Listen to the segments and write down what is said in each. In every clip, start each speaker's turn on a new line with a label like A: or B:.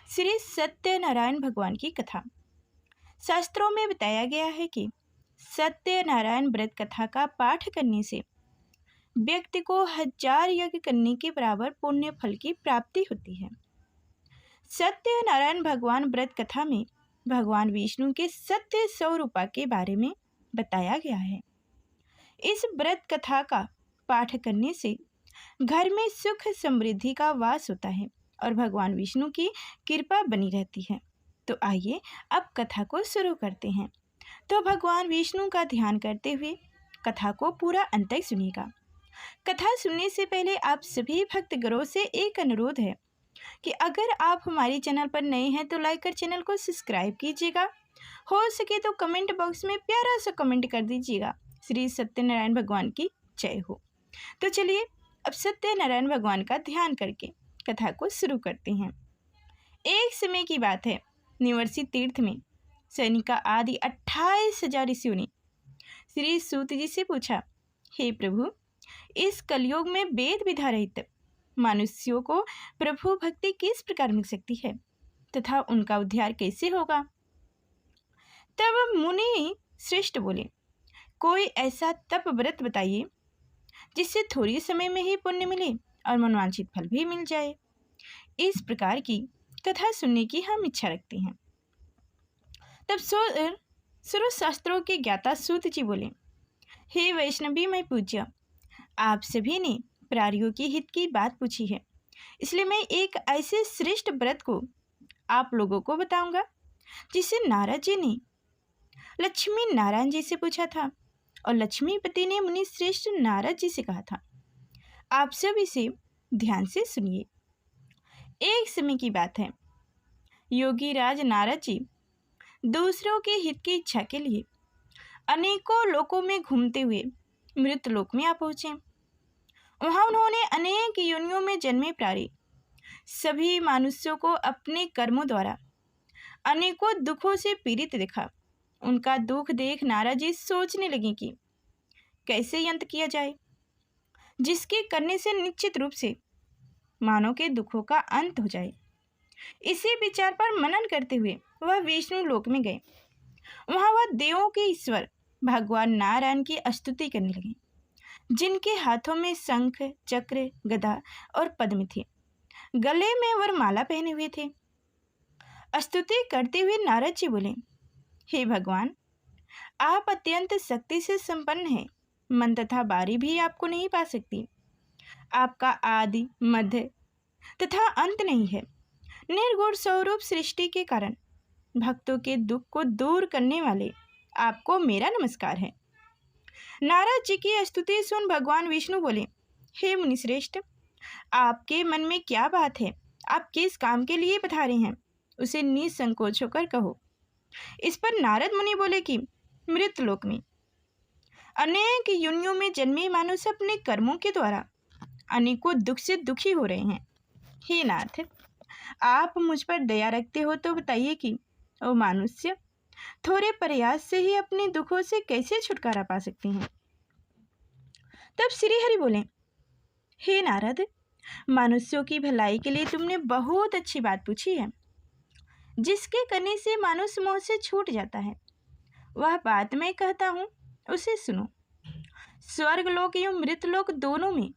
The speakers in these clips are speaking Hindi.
A: श्री सत्यनारायण भगवान की कथा। शास्त्रों में बताया गया है कि सत्यनारायण व्रत कथा का पाठ करने से व्यक्ति को 1000 यज्ञ करने के बराबर पुण्य फल की प्राप्ति होती है। सत्यनारायण भगवान व्रत कथा में भगवान विष्णु के सत्य स्वरूपा के बारे में बताया गया है। इस व्रत कथा का पाठ करने से घर में सुख समृद्धि का वास होता है और भगवान विष्णु की कृपा बनी रहती है। तो आइए अब कथा को शुरू करते हैं। तो भगवान विष्णु का ध्यान करते हुए कथा को पूरा अंत तक सुनिएगा। कथा सुनने से पहले आप सभी भक्तगणों से एक अनुरोध है कि अगर आप हमारे चैनल पर नए हैं तो लाइक कर चैनल को सब्सक्राइब कीजिएगा। हो सके तो कमेंट बॉक्स में प्यारा सा कमेंट कर दीजिएगा। श्री सत्यनारायण भगवान की जय हो। तो चलिए अब सत्यनारायण भगवान का ध्यान करके कथा को शुरू करते हैं। एक समय की बात है, निवर्षी तीर्थ में सैनिका आदि 28,000 ऋषियों ने श्री सूत जी से पूछा, हे प्रभु, इस कलयुग में वेद विधा रहित मनुष्यों को प्रभु भक्ति किस प्रकार मिल सकती है तथा उनका उद्धार कैसे होगा। तब मुनि श्रेष्ठ बोले, कोई ऐसा तप व्रत बताइए जिससे थोड़ी समय में ही पुण्य मिले और मनोवांछित फल भी मिल जाए। इस प्रकार की कथा सुनने की हम इच्छा रखते हैं। तब सर्वशास्त्रों के ज्ञाता सूत जी बोले, हे वैष्णवी मैं पूज्य, आप सभी ने प्राणियों के हित की बात पूछी है, इसलिए मैं एक ऐसे श्रेष्ठ व्रत को आप लोगों को बताऊंगा जिसे नारद जी ने लक्ष्मी नारायण जी से पूछा था और लक्ष्मीपति ने मुनि श्रेष्ठ नारद जी से कहा था। आप सब इसे ध्यान से सुनिए। एक समय की बात है, योगी राज नारद जी दूसरों के हित की इच्छा के लिए अनेकों लोकों में घूमते हुए मृत लोक में आ पहुँचे। वहाँ उन्होंने अनेक योनियों में जन्मे प्राणी सभी मनुष्यों को अपने कर्मों द्वारा अनेकों दुखों से पीड़ित देखा। उनका दुख देख नारद जी सोचने लगे कि कैसे अंत किया जाए, जिसके करने से निश्चित रूप से मानव के दुखों का अंत हो जाए। इसी विचार पर मनन करते हुए वह विष्णु लोक में गए। वहाँ वह देवों के ईश्वर भगवान नारायण की स्तुति करने लगे, जिनके हाथों में शंख, चक्र, गदा और पद्म थे। गले में वरमाला पहने हुए थे। स्तुति करते हुए नारद जी बोले, हे भगवान, आप अत्यंत शक्ति से संपन्न हैं। मन तथा बारी भी आपको नहीं पा सकती। आपका आदि, मध्य तथा अंत नहीं है। निर्गुण स्वरूप सृष्टि के कारण भक्तों के दुख को दूर करने वाले आपको मेरा नमस्कार है। नारद जी की स्तुति सुन भगवान विष्णु बोले, हे मुनिश्रेष्ठ, आपके मन में क्या बात है? आप किस काम के लिए पधारे हैं, उसे निसंकोच होकर कहो। इस पर नारद मुनि बोले कि मृत लोक में अनेक योनियों में जन्मे मनुष्य अपने कर्मों के द्वारा अनेकों दुख से दुखी हो रहे हैं। हे नाथ, आप मुझ पर दया रखते हो तो बताइए कि वो मनुष्य थोड़े प्रयास से ही अपने दुखों से कैसे छुटकारा पा सकते हैं। तब श्री हरि बोले, हे नारद, मनुष्यों की भलाई के लिए तुमने बहुत अच्छी बात पूछी है। जिसके करने से मनुष्य मोह से छूट जाता है, वह बात मैं कहता हूँ, उसे सुनो। स्वर्गलोक एवं मृतलोक दोनों में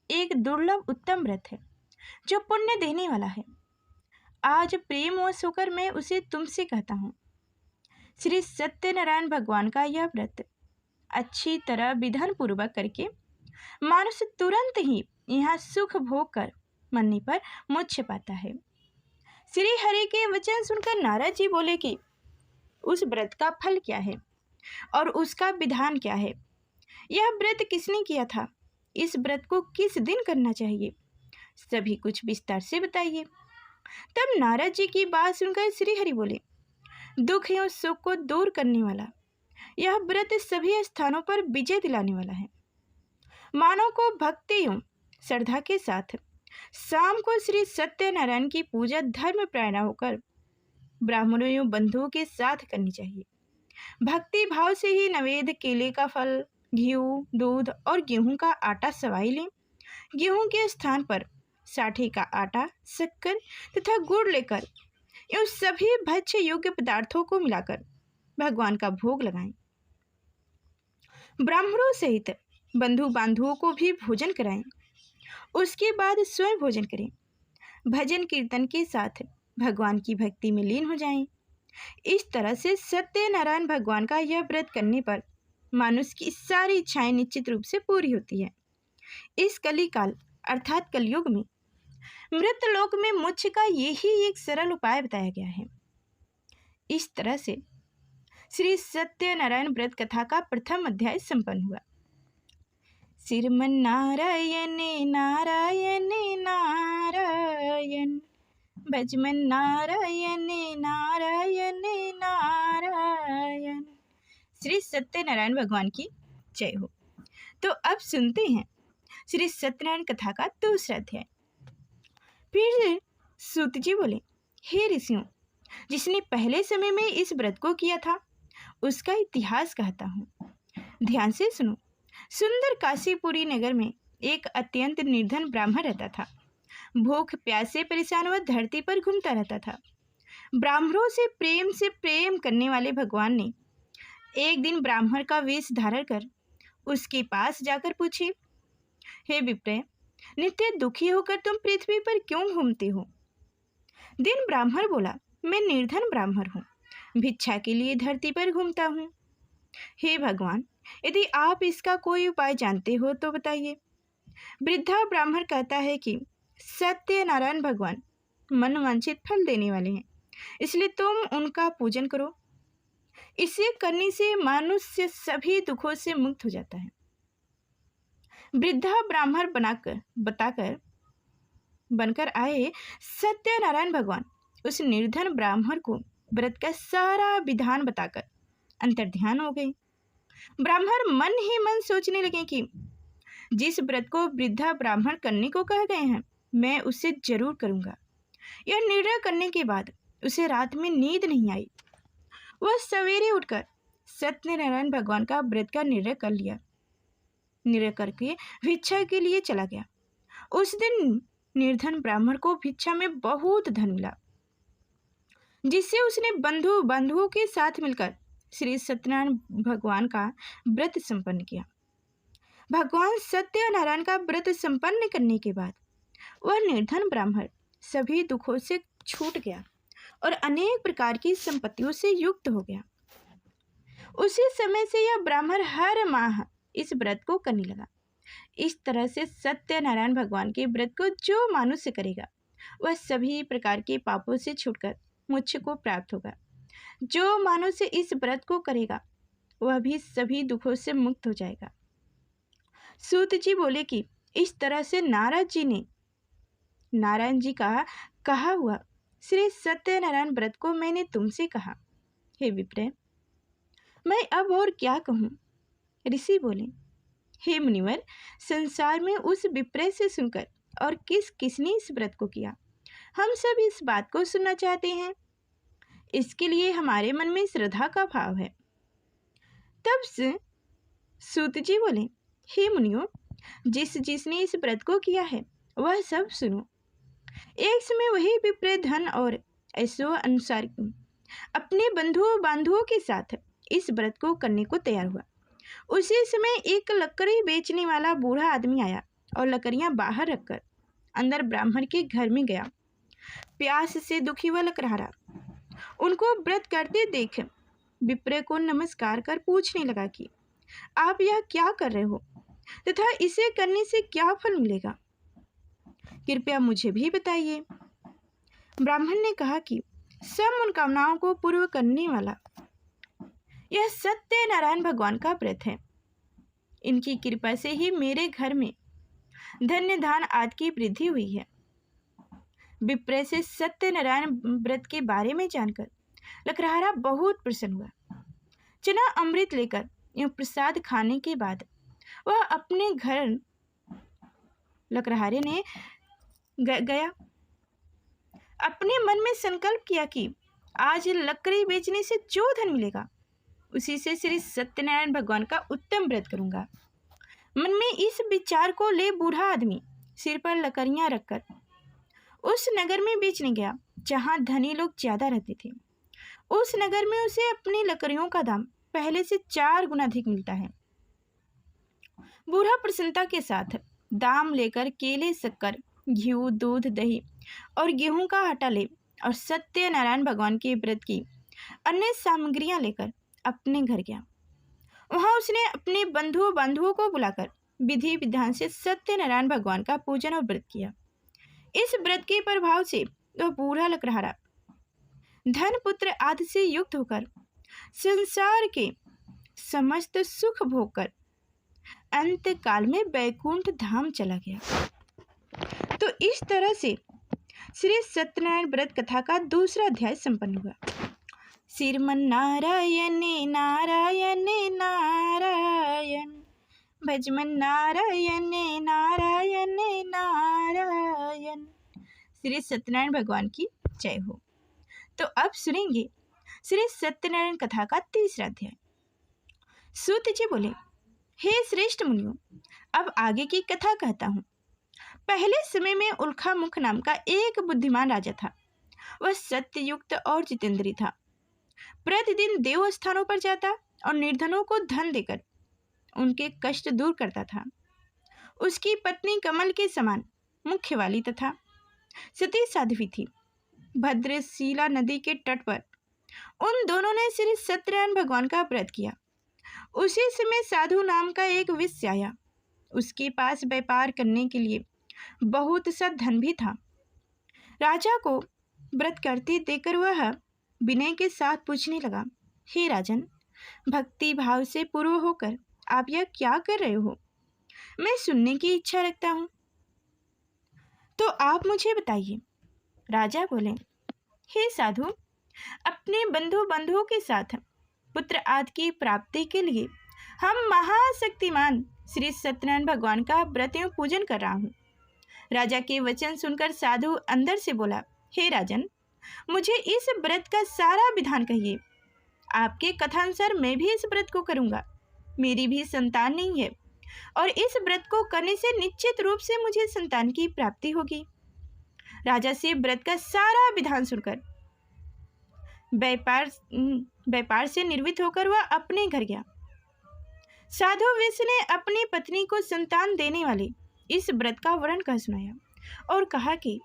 A: एक दुर्लभ उत्तम व्रत है जो पुण्य देने वाला है। आज प्रेमवश होकर मैं उसे तुमसे कहता हूँ। श्री सत्यनारायण भगवान का यह व्रत अच्छी तरह विधान पूर्वक करके मनुष्य तुरंत ही यहाँ सुख भोग कर मरने पर मोक्ष पाता है। श्री हरि के वचन सुनकर नारद जी बोले कि उस व्रत का फल क्या है और उसका विधान क्या है। यह व्रत किसने किया था, इस व्रत को किस दिन करना चाहिए, सभी कुछ विस्तार से बताइए। तब नारद जी की बात सुनकर श्री हरि बोले, दुख एवं सुख को दूर करने वाला यह व्रत सभी स्थानों पर विजय दिलाने वाला है। मानव को भक्ति एवं श्रद्धा के साथ शाम को श्री सत्यनारायण की पूजा धर्म प्रायण होकर ब्राह्मणों एवं बंधुओं के साथ करनी चाहिए। भक्ति भाव से ही नैवेद्य, केले का फल, घी, दूध और गेहूं का आटा सवाई लें। गेहूं के स्थान पर साठे का आटा, शक्कर तथा गुड़ लेकर इन सभी भक्ष्य योग्य पदार्थों को मिलाकर भगवान का भोग लगाएं। ब्राह्मणों सहित बंधु बांधवों को भी भोजन कराएं। उसके बाद स्वयं भोजन करें। भजन कीर्तन के साथ भगवान की भक्ति में लीन हो जाएं। इस तरह से सत्यनारायण भगवान का यह व्रत करने पर मनुष्य की सारी इच्छाएं निश्चित रूप से पूरी होती है। इस कलिकाल अर्थात कलयुग में मृत लोक में मोक्ष का यही एक सरल उपाय बताया गया है। इस तरह से श्री सत्यनारायण व्रत कथा का प्रथम अध्याय संपन्न हुआ। श्रीमन नारायण नारायण नारायण, भजमन नारायण नारायण नारायण। श्री सत्यनारायण भगवान की जय हो। तो अब सुनते हैं श्री सत्यनारायण कथा का दूसरा अध्याय। फिर सूत जी बोले, हे ऋषियों, जिसने पहले समय में इस व्रत को किया था उसका इतिहास कहता हूँ, ध्यान से सुनो। सुंदर काशीपुरी नगर में एक अत्यंत निर्धन ब्राह्मण रहता था। भूख प्यास से परेशान वह धरती पर घूमता रहता था। ब्राह्मणों से प्रेम करने वाले भगवान ने एक दिन ब्राह्मण का वेश धारण कर उसके पास जाकर पूछे, हे विप्र, नित्य दुखी होकर तुम पृथ्वी पर क्यों घूमते हो? दिन ब्राह्मण बोला, मैं निर्धन ब्राह्मण हूँ, भिक्षा के लिए धरती पर घूमता हूँ। हे भगवान, यदि आप इसका कोई उपाय जानते हो तो बताइए। वृद्धा ब्राह्मण कहता है कि सत्यनारायण भगवान मनवांछित फल देने वाले हैं, इसलिए तुम उनका पूजन करो। इसे करने से मनुष्य सभी दुखों से मुक्त हो जाता है। वृद्धा ब्राह्मण बनकर आए सत्यनारायण भगवान उस निर्धन ब्राह्मण को व्रत का सारा विधान बताकर अंतर्ध्यान हो गए। ब्राह्मण मन ही मन सोचने लगे कि जिस व्रत को वृद्धा ब्राह्मण करने को कह गए हैं मैं उसे जरूर करूंगा। यह निर्णय करने के बाद उसे रात में नींद नहीं आई। वह सवेरे उठकर सत्यनारायण भगवान का व्रत का निर्णय करके भिक्षा के लिए चला गया। उस दिन निर्धन ब्राह्मण को भिक्षा में बहुत धन मिला, जिससे उसने बंधु बांधवों के साथ मिलकर श्री सत्यनारायण भगवान का व्रत संपन्न किया। भगवान सत्यनारायण का व्रत संपन्न करने के बाद वह निर्धन ब्राह्मण सभी दुखों से छूट गया और अनेक प्रकार की संपत्तियों से युक्त हो गया। उसी समय से यह ब्राह्मण हर माह इस व्रत को करने लगा। इस तरह से सत्यनारायण भगवान के व्रत को जो मनुष्य करेगा वह सभी प्रकार के पापों से छूटकर मोक्ष को प्राप्त होगा। जो मनुष्य इस व्रत को करेगा वह भी सभी दुखों से मुक्त हो जाएगा। सूत जी बोले कि इस तरह से नारायण जी का कहा हुआ श्री सत्यनारायण व्रत को मैंने तुमसे कहा। हे विप्र, मैं अब और क्या कहूँ? ऋषि बोले, हे मुनिवर, संसार में उस विप्र से सुनकर और किसने इस व्रत को किया, हम सब इस बात को सुनना चाहते हैं। इसके लिए हमारे मन में श्रद्धा का भाव है। तब से सूत जी बोले, हे मुनियों, जिसने इस व्रत को किया है वह सब सुनो। एक समय वही विप्र धन और ऐसो अनुसार अपने बंधु बांधवों के साथ इस व्रत को करने को तैयार हुआ। उसी समय एक लकड़ी बेचने वाला बूढ़ा आदमी आया और लकड़ियां बाहर रखकर अंदर ब्राह्मण के घर में गया। प्यास से दुखी हुआ लकड़हारा उनको व्रत करते देख विप्र को नमस्कार कर पूछने लगा कि आप यह क्या कर रहे हो तथा इसे करने से क्या फल मिलेगा, कृपया मुझे भी बताइए। ब्राह्मण ने कहा कि सब मनोकामनाओं को पूर्ण करने वाला यह सत्यनारायण भगवान का व्रत है। इनकी कृपा से ही मेरे घर में धन्य धान आदि की वृद्धि हुई है। विप्र से सत्यनारायण व्रत के बारे में जानकर लकड़हारा बहुत प्रसन्न हुआ। चना अमृत लेकर यह प्रसाद खाने के बाद वह अपने घर लकड़हारे ने गया। अपने मन में संकल्प किया कि आज लकड़ी बेचने से जो धन मिलेगा उसी से श्री सत्यनारायण भगवान का उत्तम व्रत करूंगा। मन में इस विचार को ले बूढ़ा आदमी सिर पर लकड़ियां रखकर उस नगर में बेचने गया जहाँ धनी लोग ज्यादा रहते थे। उस नगर में उसे अपनी लकड़ियों का दाम पहले से 4 गुना अधिक मिलता है। बूढ़ा प्रसन्नता के साथ दाम लेकर केले, शक्कर, घी, दूध, दही और गेहूं का आटा ले और सत्यनारायण भगवान के व्रत की अन्य सामग्रियां लेकर अपने घर गया। वहां उसने अपने बंधुओं को बुलाकर विधि विधान से सत्यनारायण भगवान का पूजन और व्रत किया। इस व्रत के प्रभाव से वह बूढ़ा लकड़हारा धन, पुत्र आदि से युक्त होकर संसार के समस्त सुख भोगकर अंत काल में बैकुंठ धाम चला गया। तो इस तरह से श्री सत्यनारायण व्रत कथा का दूसरा अध्याय संपन्न हुआ। श्रीमन्नारायण नारायण नारायण, भजमन नारायण नारायण नारायण। श्री सत्यनारायण भगवान की जय हो। तो अब सुनेंगे श्री सत्यनारायण कथा का तीसरा अध्याय। सूत जी बोले, हे श्रेष्ठ मुनियों, अब आगे की कथा कहता हूँ। पहले समय में उल्खा मुख नाम का एक बुद्धिमान राजा था। वह सत्ययुक्त और जितेंद्रिय था। प्रतिदिन देव स्थानों पर जाता और निर्धनों को धन देकर उनके कष्ट दूर करता था। उसकी पत्नी कमल के समान मुख्य वाली तथा सती साध्वी थी। भद्रशिला नदी के तट पर उन दोनों ने श्री सत्यनारायण भगवान का व्रत किया। उसी समय साधु नाम का एक वैश्य आया। उसके पास व्यापार करने के लिए बहुत सा धन भी था। राजा को व्रत करते देखकर वह विनय के साथ पूछने लगा, हे राजन, भक्ति भाव से पूर्ण होकर आप यह क्या कर रहे हो? मैं सुनने की इच्छा रखता हूँ, तो आप मुझे बताइए। राजा बोले, हे साधु, अपने बंधुओं के साथ पुत्र आदि की प्राप्ति के लिए हम महाशक्तिमान श्री सत्यनारायण भगवान का व्रत एवं पूजन कर रहा हूँ। राजा के वचन सुनकर साधु अंदर से बोला, हे राजन, मुझे इस व्रत का सारा विधान कहिए। आपके कथानुसार मैं भी इस व्रत को करूँगा। मेरी भी संतान नहीं है और इस व्रत को करने से निश्चित रूप से मुझे संतान की प्राप्ति होगी। राजा से व्रत का सारा विधान सुनकर व्यापार से निर्वित होकर वह अपने घर गया। साधु वैश्य ने अपनी पत्नी को संतान देने वाले इस व्रत का वर्णन कर सुनाया और कहा कि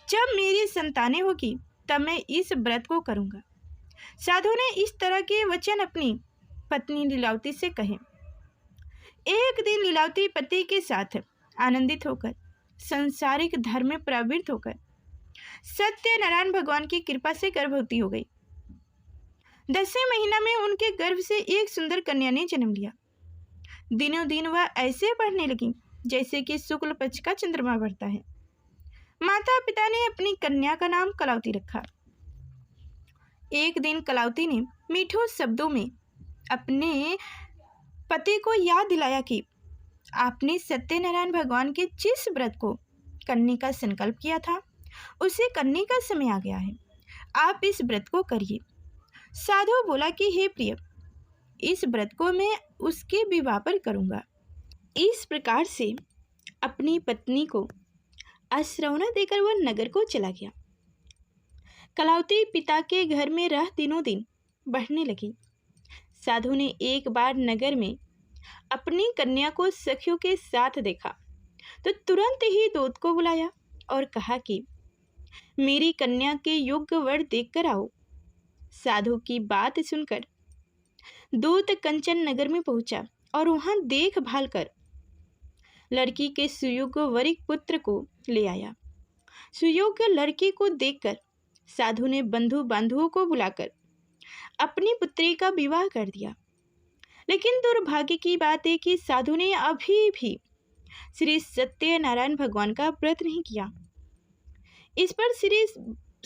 A: जब मेरी संतानें होगी तब मैं इस व्रत को करूंगा। साधु ने इस तरह के वचन अपनी पत्नी लीलावती से कहे। एक दिन लीलावती पति के साथ आनंदित होकर सांसारिक धर्म में प्रवृत्त होकर सत्यनारायण भगवान की कृपा से गर्भवती हो गई। 10वें महीना में उनके गर्भ से एक सुंदर कन्या ने जन्म लिया। दिनों दिन वह ऐसे बढ़ने लगी जैसे कि शुक्ल पक्ष का चंद्रमा बढ़ता है। माता पिता ने अपनी कन्या का नाम कलावती रखा। एक दिन कलावती ने मीठे शब्दों में अपने पति को याद दिलाया कि आपने सत्यनारायण भगवान के जिस व्रत को करने का संकल्प किया था उसे करने का समय आ गया है। आप इस व्रत को करिए। साधु बोला कि हे प्रिय, इस व्रत को मैं उसके विवाह पर करूँगा। इस प्रकार से अपनी पत्नी को आश्रवना देकर वह नगर को चला गया। कलावती पिता के घर में रह दिनों दिन बढ़ने लगी। साधु ने एक बार नगर में अपनी कन्या को सखियों के साथ देखा तो तुरंत ही दूत को बुलाया और कहा कि मेरी कन्या के योग्य वर देखकर आओ। साधु की बात सुनकर दूत कंचन नगर में पहुंचा और वहां देखभाल कर लड़की के सुयोग्य वरिक पुत्र को ले आया। सुयोग्य लड़की को देखकर साधु ने बंधु बांधवों को बुलाकर अपनी पुत्री का विवाह कर दिया। लेकिन दुर्भाग्य की बात है कि साधु ने अभी भी श्री सत्यनारायण भगवान का व्रत नहीं किया। इस पर श्री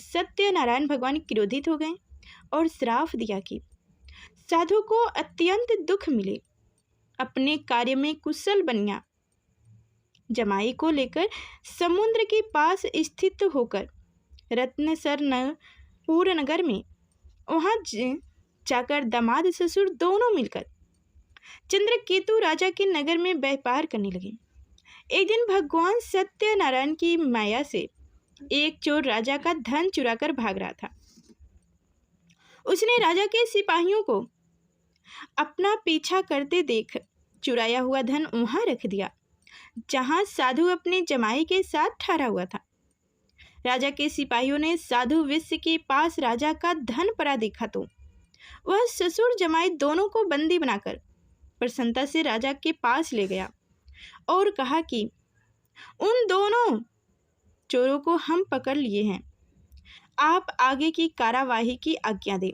A: सत्यनारायण भगवान क्रोधित हो गए और श्राप दिया कि साधु को अत्यंत दुख मिले। अपने कार्य में कुशल बनिया जमाई को लेकर समुद्र के पास स्थित होकर रत्नसर नगर में वहां जाकर दामाद ससुर दोनों मिलकर चंद्रकेतु राजा के नगर में व्यापार करने लगे। एक दिन भगवान सत्यनारायण की माया से एक चोर राजा का धन चुराकर भाग रहा था। उसने राजा के सिपाहियों को अपना पीछा करते देख चुराया हुआ धन वहां रख दिया जहां साधु अपने जमाई के साथ ठहरा हुआ था। राजा के सिपाहियों ने साधु विश्व के पास राजा का धन पड़ा देखा तो वह ससुर जमाई दोनों को बंदी बनाकर प्रसन्नता से राजा के पास ले गया और कहा कि उन दोनों चोरों को हम पकड़ लिए हैं, आप आगे की कार्यवाही की आज्ञा दें।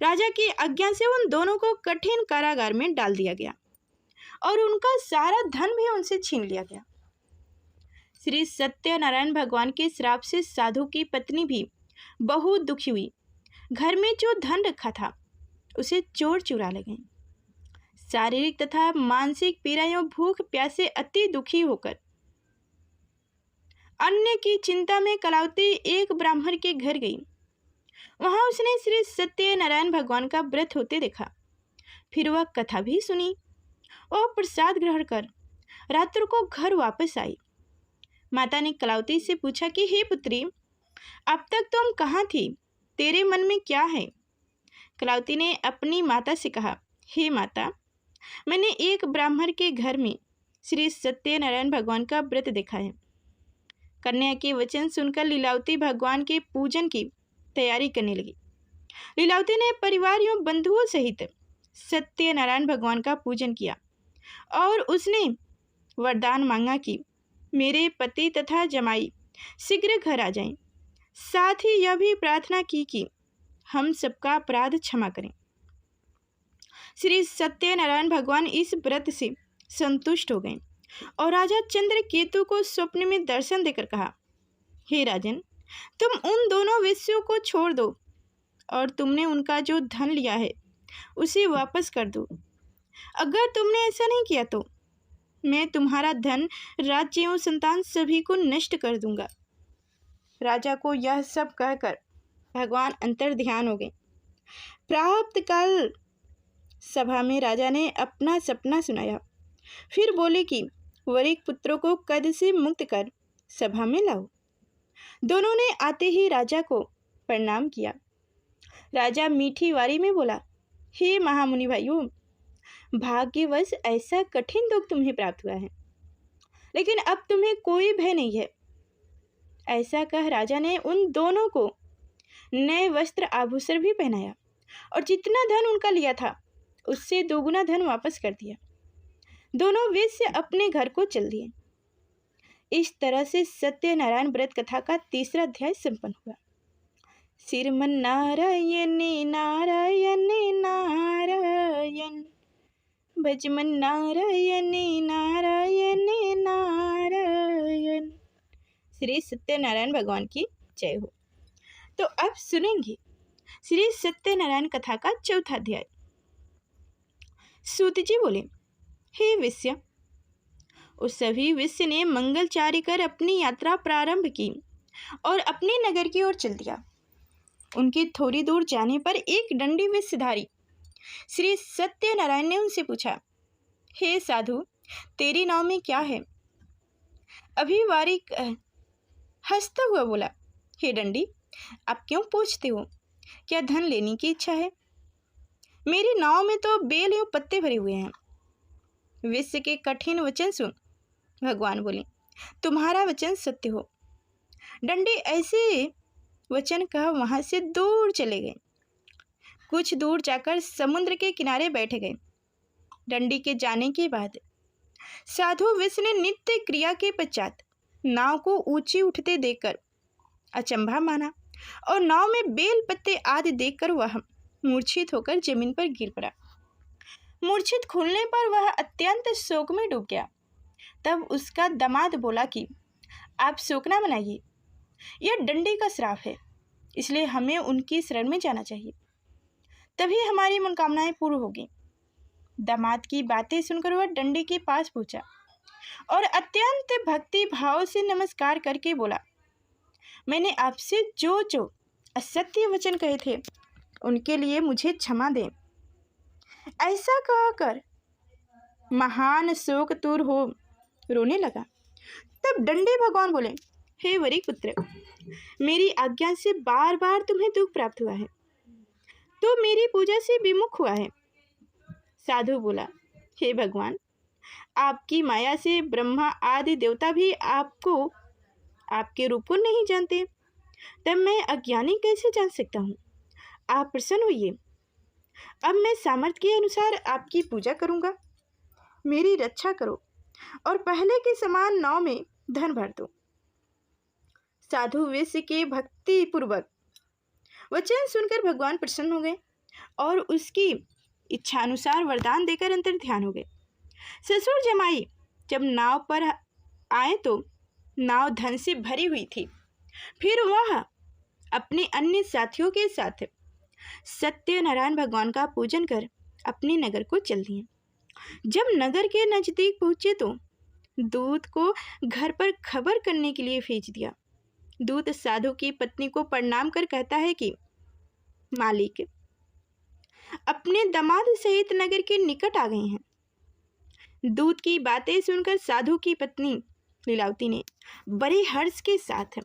A: राजा की आज्ञा से उन दोनों को कठिन कारागार में डाल दिया गया और उनका सारा धन भी उनसे छीन लिया गया। श्री सत्यनारायण भगवान के श्राप से साधु की पत्नी भी बहुत दुखी हुई। घर में जो धन रखा था उसे चोर चुरा ले गए। शारीरिक तथा मानसिक पीड़ा एवं भूख प्यास से अति दुखी होकर अन्य की चिंता में कलावती एक ब्राह्मण के घर गई। वहां उसने श्री सत्यनारायण भगवान का व्रत होते देखा। फिर वह कथा भी सुनी और प्रसाद ग्रहण कर रात्र को घर वापस आई। माता ने कलावती से पूछा कि हे पुत्री, अब तक तुम कहाँ थी, तेरे मन में क्या है? कलावती ने अपनी माता से कहा, हे माता, मैंने एक ब्राह्मण के घर में श्री सत्यनारायण भगवान का व्रत देखा है। कन्या के वचन सुनकर लीलावती भगवान के पूजन की तैयारी करने लगी। लीलावती ने परिवार एवं बंधुओं सहित सत्यनारायण भगवान का पूजन किया और उसने वरदान मांगा कि मेरे पति तथा जमाई शीघ्र घर आ जाएं। साथ ही यह भी प्रार्थना की कि हम सबका अपराध क्षमा करें। श्री सत्यनारायण भगवान इस व्रत से संतुष्ट हो गए और राजा चंद्रकेतु को स्वप्न में दर्शन देकर कहा, हे राजन, तुम उन दोनों वेश्यों को छोड़ दो और तुमने उनका जो धन लिया है उसे वापस कर दो। अगर तुमने ऐसा नहीं किया तो मैं तुम्हारा धन, राज्य एवं संतान सभी को नष्ट कर दूंगा। राजा को यह सब कहकर भगवान अंतर ध्यान हो गए। प्राप्त काल सभा में राजा ने अपना सपना सुनाया। फिर बोले कि वरिक पुत्रों को कद से मुक्त कर सभा में लाओ। दोनों ने आते ही राजा को प्रणाम किया। राजा मीठी वारी में बोला, हे महामुनि भाइयों, भाग्यवश ऐसा कठिन दुख तुम्हें प्राप्त हुआ है, लेकिन अब तुम्हें कोई भय नहीं है। ऐसा कह राजा ने उन दोनों को नए वस्त्र आभूषण भी पहनाया और जितना धन उनका लिया था उससे दोगुना धन वापस कर दिया। दोनों वेश्य अपने घर को चल दिए। इस तरह से सत्यनारायण व्रत कथा का तीसरा अध्याय संपन्न हुआ। श्रीमन नारायण नारायण नारायण, भजमन नारायण नारायण नारायण। श्री सत्यनारायण भगवान की जय हो। तो अब सुनेंगे श्री सत्यनारायण कथा का चौथा अध्याय। सूत जी बोले, हे विश्य, उस सभी विश्य ने मंगलचारी कर अपनी यात्रा प्रारंभ की और अपने नगर की ओर चल दिया। उनके थोड़ी दूर जाने पर एक दंडी विश्यधारी श्री सत्यनारायण ने उनसे पूछा, हे साधु, तेरी नाव में क्या है? अभिवारी हंसता हुआ बोला, हे दंडी, आप क्यों पूछते हो? क्या धन लेने की इच्छा है? मेरी नाव में तो बेल एवं पत्ते भरे हुए हैं। विश्व के कठिन वचन सुन। भगवान बोले, तुम्हारा वचन सत्य हो। दंडी ऐसे वचन कह वहां से दूर चले गए। कुछ दूर जाकर समुद्र के किनारे बैठ गए। दंडी के जाने के बाद साधु विश्व ने नित्य क्रिया के पश्चात नाव को ऊंची उठते देखकर अचंभा माना और नाव में बेल पत्ते आदि देखकर वह मूर्छित होकर जमीन पर गिर पड़ा। मूर्छित खुलने पर वह अत्यंत शोक में डूब गया। तब उसका दामाद बोला कि आप शोक न मनाइए, यह दंडी का श्राप है, इसलिए हमें उनकी शरण में जाना चाहिए, तभी हमारी मनोकामनाएं पूर्ण होगी। दामाद की बातें सुनकर वह दंडी के पास पहुंचा और अत्यंत भक्ति भाव से नमस्कार करके बोला, मैंने आपसे जो असत्य वचन कहे थे उनके लिए मुझे क्षमा दें। ऐसा कहकर महान शोक दूर हो रोने लगा। तब दंडी भगवान बोले, हे वरी पुत्र, मेरी आज्ञा से बार बार तुम्हें दुख प्राप्त हुआ है, तो मेरी पूजा से विमुख हुआ है। साधु बोला, हे भगवान, आपकी माया से ब्रह्मा आदि देवता भी आपको, आपके रूप को नहीं जानते, तब मैं अज्ञानी कैसे जान सकता हूँ? आप प्रसन्न होइए। अब मैं सामर्थ्य के अनुसार आपकी पूजा करूँगा। मेरी रक्षा करो और पहले के समान नाव में धन भर दो। साधु वेश्य के भक्ति पूर्वक वचन सुनकर भगवान प्रसन्न हो गए और उसकी इच्छानुसार वरदान देकर अंतर ध्यान हो गए। ससुर जमाई जब नाव पर आए तो नाव धन से भरी हुई थी। फिर वह अपने अन्य साथियों के साथ सत्यनारायण भगवान का पूजन कर अपने नगर को चल दिए। जब नगर के नजदीक पहुंचे तो दूत को घर पर खबर करने के लिए भेज दिया। दूत साधु की पत्नी को प्रणाम कर कहता है कि मालिक अपने दामाद सहित नगर के निकट आ गए हैं। दूत की बातें सुनकर साधु की पत्नी लीलावती ने बड़े हर्ष के साथ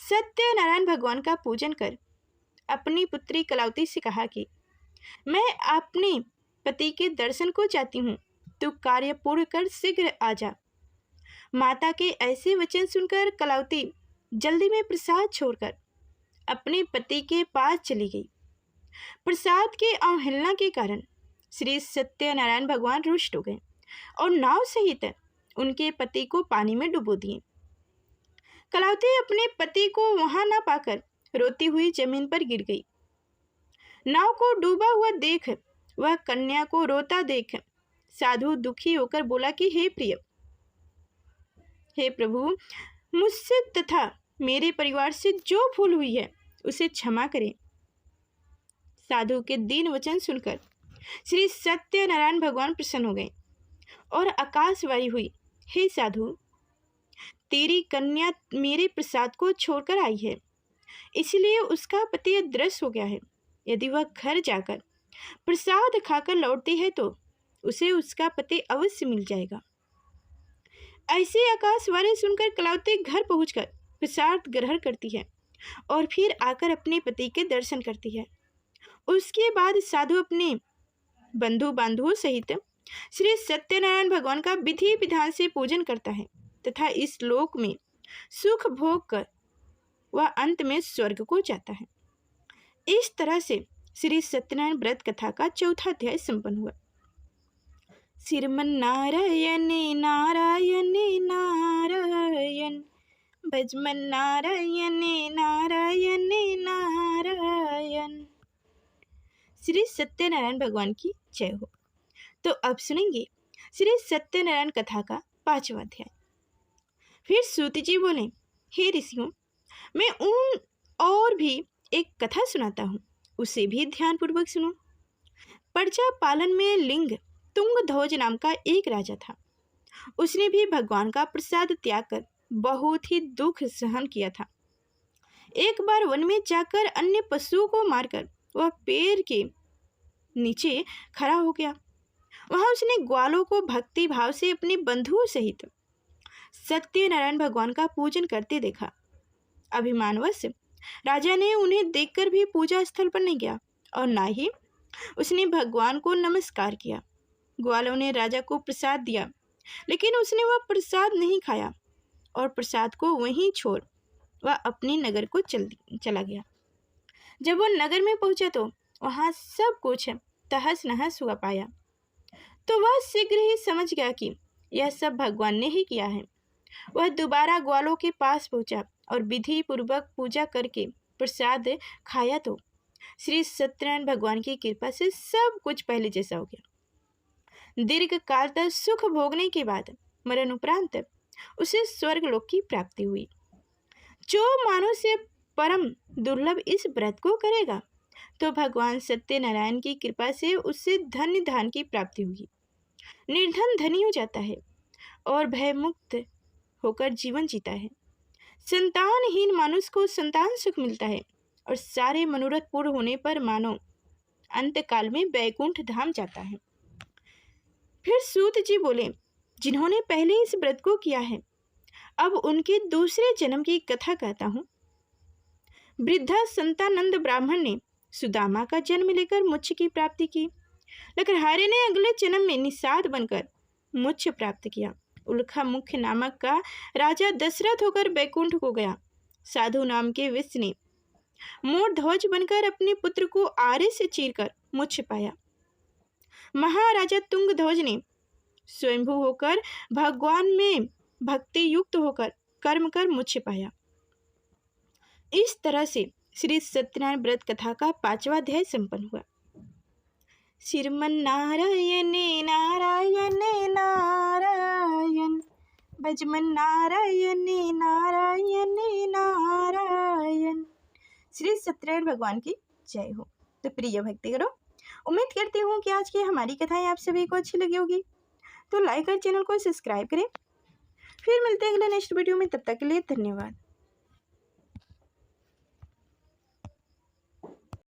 A: सत्यनारायण भगवान का पूजन कर अपनी पुत्री कलावती से कहा कि मैं अपने पति के दर्शन को चाहती हूँ, तू कार्य पूर्ण कर शीघ्र आ जा। माता के ऐसे वचन सुनकर कलावती जल्दी में प्रसाद छोड़कर अपने पति के पास चली गई। प्रसाद के अवहेलना के कारण श्री सत्यनारायण भगवान रुष्ट हो गए और नाव सहित उनके पति को पानी में डुबो दिए। कलावती अपने पति को वहां न पाकर रोती हुई जमीन पर गिर गई। नाव को डूबा हुआ देख वह कन्या को रोता देख साधु दुखी होकर बोला कि हे प्रिय, हे प्रभु, मुझसे तथा मेरे परिवार से जो भूल हुई है उसे क्षमा करें। साधु के दीन वचन सुनकर श्री सत्यनारायण भगवान प्रसन्न हो गए और आकाशवाणी हुई, हे साधु, तेरी कन्या मेरे प्रसाद को छोड़कर आई है, इसलिए उसका पति अदृश्य हो गया है। यदि वह घर जाकर प्रसाद खाकर लौटती है तो उसे उसका पति अवश्य मिल जाएगा। ऐसी आकाशवाणी सुनकर कलावती घर पहुंचकर प्रसाद ग्रहण करती है और फिर आकर अपने पति के दर्शन करती है। उसके बाद साधु अपने बंधु बांधवों सहित श्री सत्यनारायण भगवान का विधि विधान से पूजन करता है तथा इस लोक में सुख भोग कर वह अंत में स्वर्ग को जाता है। इस तरह से श्री सत्यनारायण व्रत कथा का चौथा अध्याय संपन्न हुआ। श्रीमन नारायण नारायण नारायण, भजमन नारायण नारायण नारायण। श्री सत्यनारायण भगवान की जय हो। तो अब सुनेंगे श्री सत्यनारायण कथा का 5वां अध्याय। फिर सूत जी बोले, हे ऋषियों, मैं उन और भी एक कथा सुनाता हूँ, उसे भी ध्यानपूर्वक सुनो। प्रजा पालन में लिंग तुंगध्वज नाम का एक राजा था। उसने भी भगवान का प्रसाद त्याग कर बहुत ही दुख सहन किया था। एक बार वन में जाकर अन्य पशुओं को मारकर वह पेड़ के नीचे खड़ा हो गया। वहां उसने ग्वालों को भक्ति भाव से अपने बंधुओं सहित सत्यनारायण भगवान का पूजन करते देखा। अभिमानवश राजा ने उन्हें देखकर भी पूजा स्थल पर नहीं गया और ना ही उसने भगवान को नमस्कार किया। ग्वालों ने राजा को प्रसाद दिया, लेकिन उसने वह प्रसाद नहीं खाया और प्रसाद को वहीं छोड़ वह अपने नगर को चला गया। जब वह नगर में पहुंचा तो वहां सब कुछ तहस नहस हुआ पाया। तो वह शीघ्र ही समझ गया कि यह सब भगवान ने ही किया है। वह दोबारा ग्वालों के पास पहुंचा और विधि पूर्वक पूजा करके प्रसाद खाया तो श्री सत्यनारायण भगवान की कृपा से सब कुछ पहले जैसा हो गया। दीर्घ काल तक सुख भोगने के बाद मरण उपरांत उसे स्वर्गलोक की प्राप्ति हुई। जो मानव से परम दुर्लभ इस व्रत को करेगा तो भगवान सत्यनारायण की कृपा से उससे धन्य धान की प्राप्ति होगी। निर्धन धनी हो जाता है और भयमुक्त होकर जीवन जीता है। संतानहीन मनुष्य को संतान सुख मिलता है और सारे मनोरथ पूर्ण होने पर मानव अंत काल में बैकुंठ धाम जाता है। फिर सूत जी बोले, जिन्होंने पहले इस व्रत को किया है अब उनके दूसरे जन्म की कथा कहता हूँ। वृद्धा संतानंद ब्राह्मण ने सुदामा का जन्म लेकर मोक्ष की प्राप्ति की। लकड़हारे ने अगले जन्म में निषाद बनकर मोक्ष प्राप्त किया। उल्का मुख्य नामक का राजा दशरथ होकर बैकुंठ को गया। साधु नाम के विष ने मोर ध्वज बनकर अपने पुत्र को आरे से चीरकर मोक्ष पाया। महाराजा तुंग ध्वज ने स्वयंभू होकर भगवान में भक्ति युक्त होकर कर्म कर मोक्ष पाया। इस तरह से श्री सत्यनारायण व्रत कथा का 5वां अध्याय संपन्न हुआ। श्रीमन नारायण नारायण नारायण, भजमन नारायण नारायण नारायण। श्री सत्यनारायण भगवान की जय हो। तो प्रिय भक्ति करो। उम्मीद करती हूँ कि आज की हमारी कथाएं आप सभी को अच्छी लगी होगी। तो लाइक और चैनल को सब्सक्राइब करें। फिर मिलते हैं अगले नेक्स्ट वीडियो में। तब तक के लिए धन्यवाद।